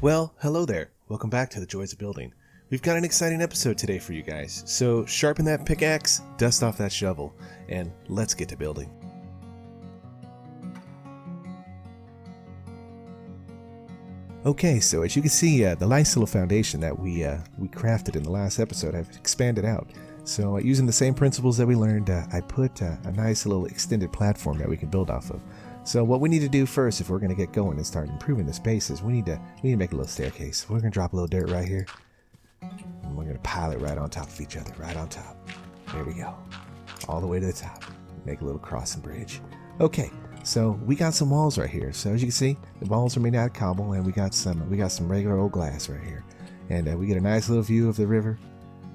Well, hello there. Welcome back to the Joys of Building. We've got an exciting episode today for you guys, so sharpen that pickaxe, dust off that shovel, and let's get to building. Okay, so as you can see, the nice little foundation that we crafted in the last episode, I've expanded out. So using the same principles that we learned, I put a nice little extended platform that we can build off of. So what we need to do first, if we're going to get going and start improving this base, is we need to make a little staircase. We're going to drop a little dirt right here, and we're going to pile it right on top of each other, right on top. There we go, all the way to the top. Make a little crossing bridge. Okay, so we got some walls right here. So as you can see, the walls are made out of cobble, and we got some regular old glass right here, and we get a nice little view of the river.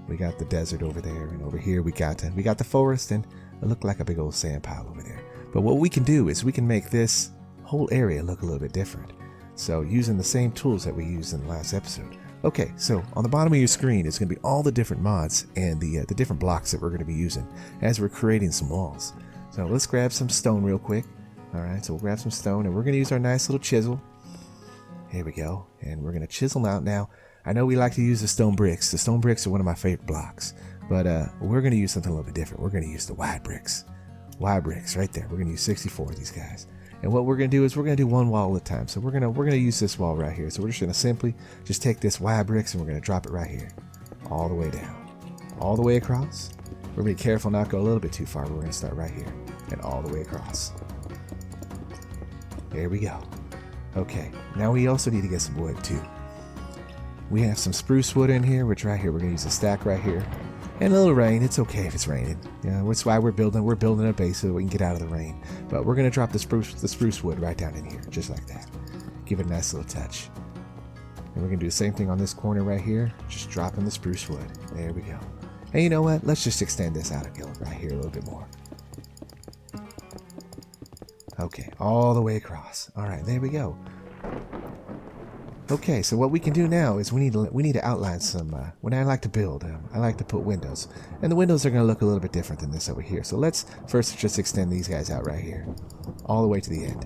We got the desert over there, and over here we got the forest, and it looked like a big old sand pile over there. But what we can do is we can make this whole area look a little bit different. So using the same tools that we used in the last episode. Okay, so on the bottom of your screen is going to be all the different mods and the different blocks that we're going to be using as we're creating some walls. So let's grab some stone real quick. All right, so we'll grab some stone, and we're going to use our nice little chisel. Here we go, and we're going to chisel out now. I know we like to use the stone bricks. The stone bricks are one of my favorite blocks, but we're going to use something a little bit different. We're going to use the wide bricks. Wide bricks right there. We're going to use 64 of these guys. And what we're going to do is we're going to do one wall at a time. So we're going to use this wall right here. So we're just going to simply just take this wide bricks and we're going to drop it right here. All the way down. All the way across. We're going to be careful not to go a little bit too far. But we're going to start right here. And all the way across. There we go. Okay. Now we also need to get some wood too. We have some spruce wood in here, which right here we're going to use a stack right here. And a little rain. It's okay if it's raining. That's why we're building a base so that we can get out of the rain. But we're going to drop the spruce wood right down in here, just like that. Give it a nice little touch. And we're going to do the same thing on this corner right here. Just dropping the spruce wood. There we go. And you know what? Let's just extend this out right here a little bit more. Okay, all the way across. All right, there we go. Okay, so what we can do now is we need to outline some. When I like to build, I like to put windows, and the windows are going to look a little bit different than this over here. So let's first just extend these guys out right here, all the way to the end.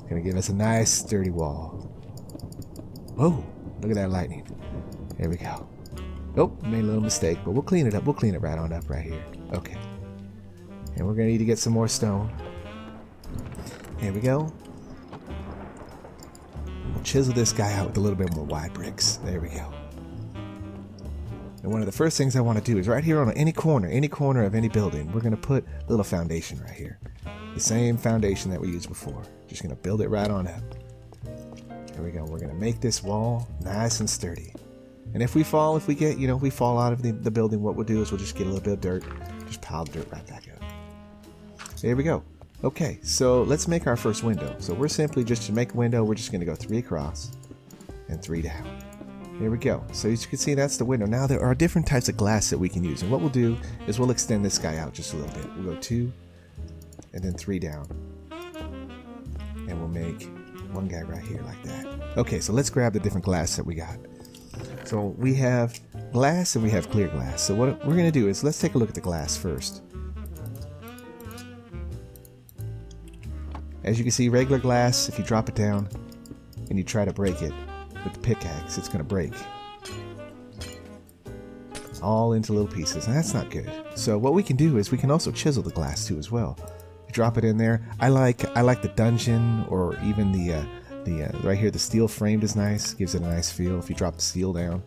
Going to give us a nice sturdy wall. Oh, look at that lightning! There we go. Oh, made a little mistake, but we'll clean it up. We'll clean it right on up right here. Okay, and we're going to need to get some more stone. Here we go. Chisel this guy out with a little bit more wide bricks. There we go. And one of the first things I want to do is right here on any corner of any building, we're going to put a little foundation right here. The same foundation that we used before. Just going to build it right on up. There we go. We're going to make this wall nice and sturdy. And if we fall out of the building, what we'll do is we'll just get a little bit of dirt. Just pile the dirt right back up. There we go. Okay, so let's make our first window. So we're simply just to make a window, we're just going to go 3 across and 3 down. Here we go. So as you can see, that's the window. Now there are different types of glass that we can use. And what we'll do is we'll extend this guy out just a little bit. We'll go 2 and then 3 down. And we'll make one guy right here like that. Okay, so let's grab the different glass that we got. So we have glass and we have clear glass. So what we're going to do is let's take a look at the glass first. As you can see, regular glass, if you drop it down and you try to break it with the pickaxe, it's going to break all into little pieces, and that's not good. So what we can do is we can also chisel the glass too as well. You drop it in there. I like the dungeon, or even the right here, the steel framed is nice, gives it a nice feel. If you drop the steel down,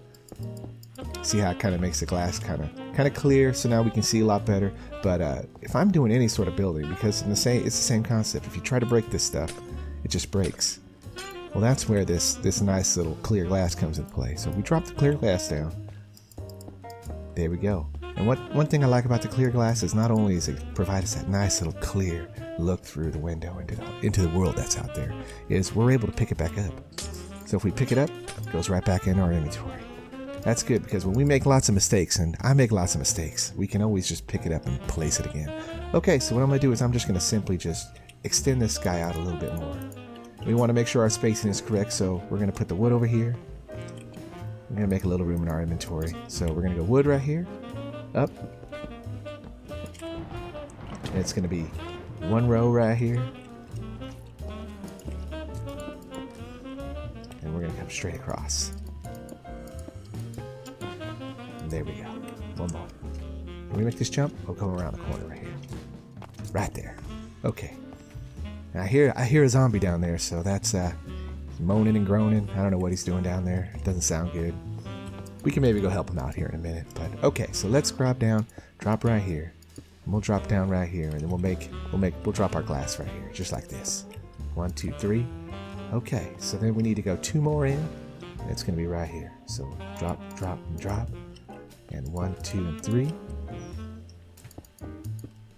see how it kind of makes the glass kind of clear, so now we can see a lot better. But if I'm doing any sort of building, because it's the same concept, if you try to break this stuff, it just breaks. Well, that's where this nice little clear glass comes into play. So we drop the clear glass down. There we go. And one thing I like about the clear glass is not only does it provide us that nice little clear look through the window into the world that's out there, is we're able to pick it back up. So if we pick it up, it goes right back in our inventory. That's good, because when we make lots of mistakes, and I make lots of mistakes, we can always just pick it up and place it again. Okay, so what I'm going to do is I'm just going to simply just extend this guy out a little bit more. We want to make sure our spacing is correct, so we're going to put the wood over here. We're going to make a little room in our inventory. So we're going to go wood right here, up. And it's going to be one row right here. And we're going to come come straight across. And there we go. One more. Can we make this jump? We'll come around the corner right here. Right there. Okay. Now I hear a zombie down there, so that's moaning and groaning. I don't know what he's doing down there. It doesn't sound good. We can maybe go help him out here in a minute. But okay, so let's drop down, drop right here. And we'll drop down right here, and then we'll drop our glass right here, just like this. 1, 2, 3. Okay, so then we need to go 2 more in. And it's gonna be right here. So drop, drop, and drop. And 1, 2, and 3.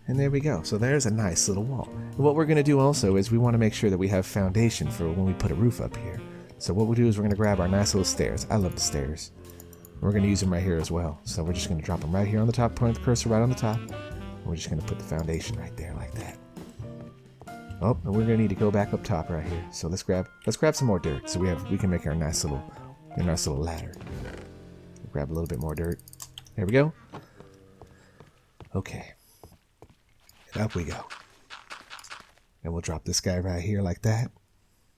And there we go. So there's a nice little wall. And what we're going to do also is we want to make sure that we have foundation for when we put a roof up here. So what we'll do is we're going to grab our nice little stairs. I love the stairs. We're going to use them right here as well. So we're just going to drop them right here on the top, point the cursor right on the top. And we're just going to put the foundation right there like that. Oh, and we're going to need to go back up top right here. So let's grab some more dirt so we can make our nice little ladder. Grab a little bit more dirt. There we go. Okay. And up we go. And we'll drop this guy right here like that.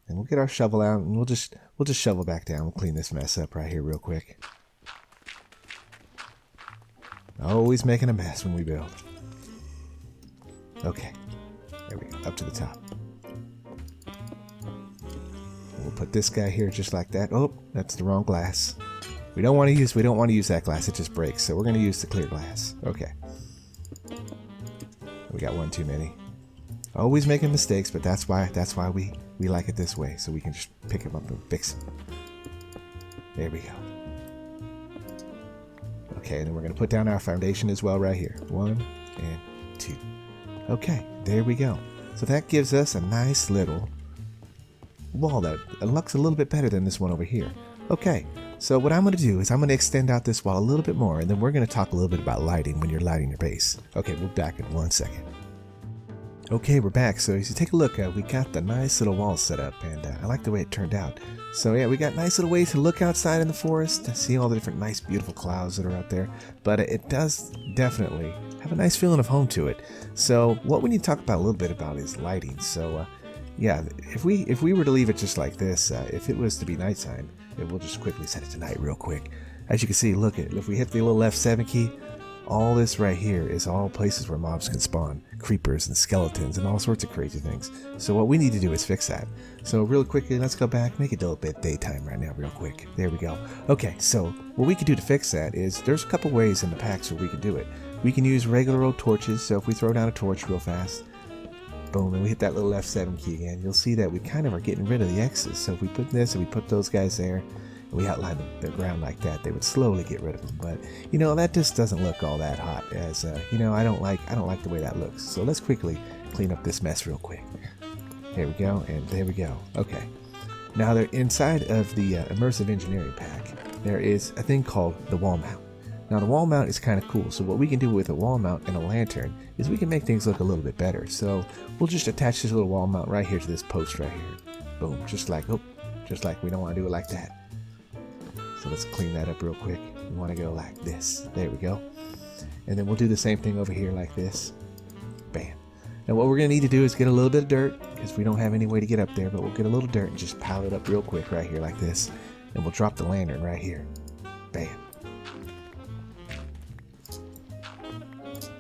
And we'll get our shovel out and we'll just shovel back down. We'll clean this mess up right here real quick. Always making a mess when we build. Okay. There we go. Up to the top. And we'll put this guy here just like that. Oh, that's the wrong glass. We don't want to use that glass. It just breaks. So we're going to use the clear glass. Okay. We got one too many. Always making mistakes, but that's why we like it this way, so we can just pick them up and fix them. There we go. Okay, and then we're going to put down our foundation as well right here. 1 and 2. Okay, there we go. So that gives us a nice little wall that looks a little bit better than this one over here. Okay, so what I'm going to do is I'm going to extend out this wall a little bit more, and then we're going to talk a little bit about lighting when you're lighting your base. Okay, we'll back in 1 second. Okay, we're back. So as you take a look, we got the nice little wall set up, and I like the way it turned out. So yeah, we got nice little ways to look outside in the forest to see all the different nice, beautiful clouds that are out there. But it does definitely have a nice feeling of home to it. So what we need to talk about a little bit about is lighting. So yeah, if we were to leave it just like this, if it was to be nighttime, we'll just quickly set it to night real quick. As you can see, look at if we hit the little F7 key, all this right here is all places where mobs can spawn, creepers and skeletons and all sorts of crazy things. So what we need to do is fix that. So real quickly, let's go back, make it a little bit daytime right now real quick. There we go. Okay, so what we could do to fix that is there's a couple ways in the packs where we could do it. We can use regular old torches. So if we throw down a torch real fast, boom, and we hit that little F7 key again, you'll see that we kind of are getting rid of the X's. So if we put this and we put those guys there, and we outline the ground like that, they would slowly get rid of them. But you know, that just doesn't look all that hot. As you know, I don't like the way that looks. So let's quickly clean up this mess real quick. There we go, and there we go. Okay. Now, inside of the Immersive Engineering pack, there is a thing called the wall mount. Now, the wall mount is kind of cool. So what we can do with a wall mount and a lantern is we can make things look a little bit better. So we'll just attach this little wall mount right here to this post right here. Boom, just like we don't want to do it like that. So let's clean that up real quick. We want to go like this. There we go. And then we'll do the same thing over here like this. Bam. Now what we're going to need to do is get a little bit of dirt, because we don't have any way to get up there, but we'll get a little dirt and just pile it up real quick right here like this. And we'll drop the lantern right here. Bam.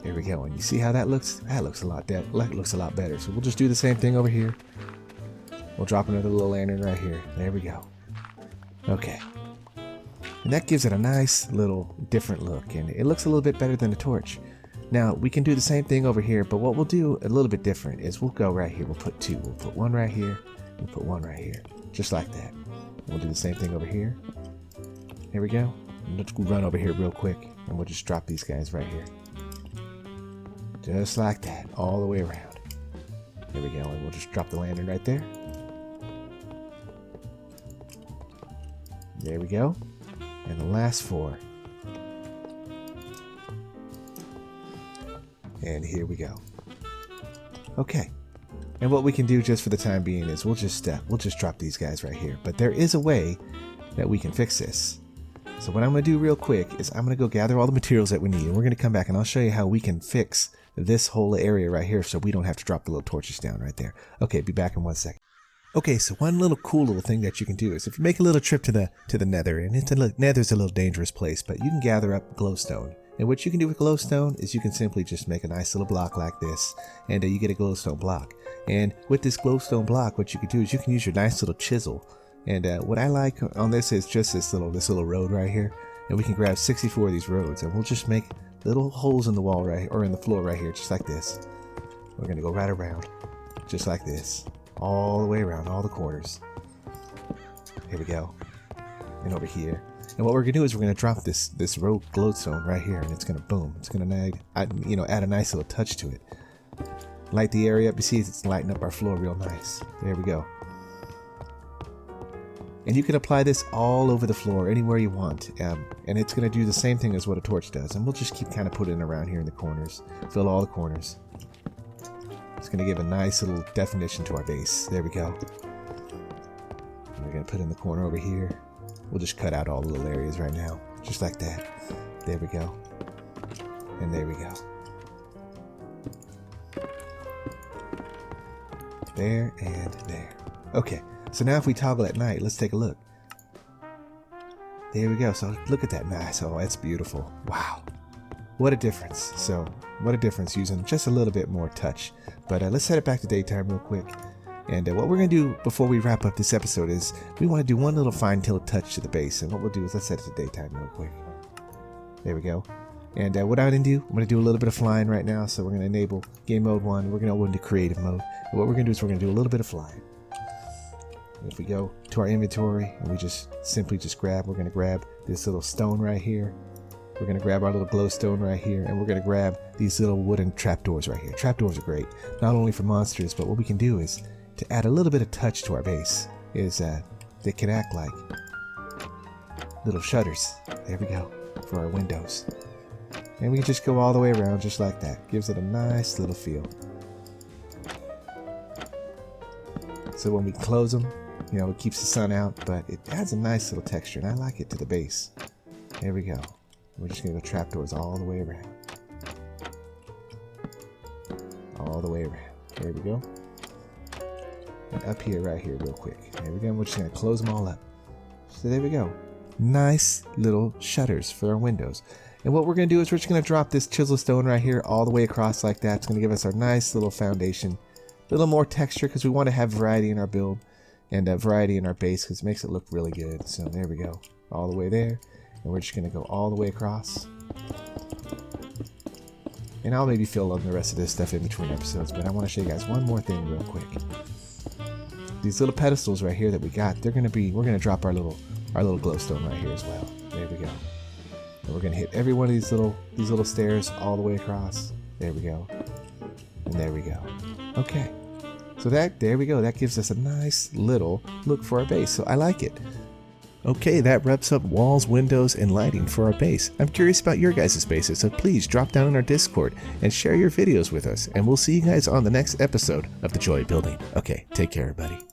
There we go. And you see how that looks? That looks a lot better. So we'll just do the same thing over here. We'll drop another little lantern right here. There we go. Okay. And that gives it a nice little different look, and it looks a little bit better than a torch. Now we can do the same thing over here, but what we'll do a little bit different is we'll go right here. We'll put 2. We'll put 1 right here. We'll put 1 right here, just like that. We'll do the same thing over here. There we go. And let's run over here real quick, and we'll just drop these guys right here, just like that, all the way around. There we go, and we'll just drop the lantern right there. There we go. And the last 4. And here we go. Okay. And what we can do just for the time being is we'll just drop these guys right here. But there is a way that we can fix this. So what I'm going to do real quick is I'm going to go gather all the materials that we need, and we're going to come back and I'll show you how we can fix this whole area right here so we don't have to drop the little torches down right there. Okay, be back in 1 second. Okay, so one little cool little thing that you can do is if you make a little trip to the nether, and nether's a little dangerous place, but you can gather up glowstone. And what you can do with glowstone is you can simply just make a nice little block like this, and you get a glowstone block. And with this glowstone block, what you can do is you can use your nice little chisel. And what I like on this is just this little road right here, and we can grab 64 of these roads, and we'll just make little holes in the wall right, or in the floor right here, just like this. We're gonna go right around, just like this. All the way around, all the corners. Here we go. And over here. And what we're gonna do is we're gonna drop this rogue glowstone right here, and it's gonna boom. It's gonna add a nice little touch to it. Light the area up. You see it's lighting up our floor real nice. There we go. And you can apply this all over the floor, anywhere you want. And it's gonna do the same thing as what a torch does. And we'll just keep kind of putting it around here in the corners. Fill all the corners. It's going to give a nice little definition to our base. There we go. And we're going to put in the corner over here. We'll just cut out all the little areas right now. Just like that. There we go. And there we go. There and there. Okay, so now if we toggle at night, let's take a look. There we go. So look at that. Nice. Oh, that's beautiful. Wow. What a difference. So what a difference using just a little bit more touch. But let's set it back to daytime real quick. And what we're going to do before we wrap up this episode is we want to do one little fine tilt touch to the base. And what we'll do is let's set it to daytime real quick. There we go. And what I'm going to do, I'm going to do a little bit of flying right now. So we're going to enable game mode 1. We're going to go into creative mode. And what we're going to do is we're going to do a little bit of flying. And if we go to our inventory and we just simply grab, we're going to grab this little stone right here. We're going to grab our little glowstone right here, and we're going to grab these little wooden trapdoors right here. Trapdoors are great, not only for monsters, but what we can do is to add a little bit of touch to our base is they can act like little shutters. There we go, for our windows. And we can just go all the way around just like that. Gives it a nice little feel. So when we close them, it keeps the sun out, but it adds a nice little texture, and I like it to the base. There we go. We're just going to go trapdoors all the way around. All the way around. There we go. And up here, right here, real quick. There we go. And we're just going to close them all up. So there we go. Nice little shutters for our windows. And what we're going to do is we're just going to drop this chisel stone right here all the way across like that. It's going to give us our nice little foundation. A little more texture because we want to have variety in our build. And variety in our base because it makes it look really good. So there we go. All the way there. And we're just going to go all the way across. And I'll maybe fill in the rest of this stuff in between episodes, but I want to show you guys one more thing real quick. These little pedestals right here that we got, we're going to drop our little glowstone right here as well. There we go. And we're going to hit every one of these little stairs all the way across. There we go. And there we go. Okay. So there we go. That gives us a nice little look for our base. So I like it. Okay, that wraps up walls, windows, and lighting for our base. I'm curious about your guys' bases, so please drop down in our Discord and share your videos with us, and we'll see you guys on the next episode of The Joy of Building. Okay, take care, everybody.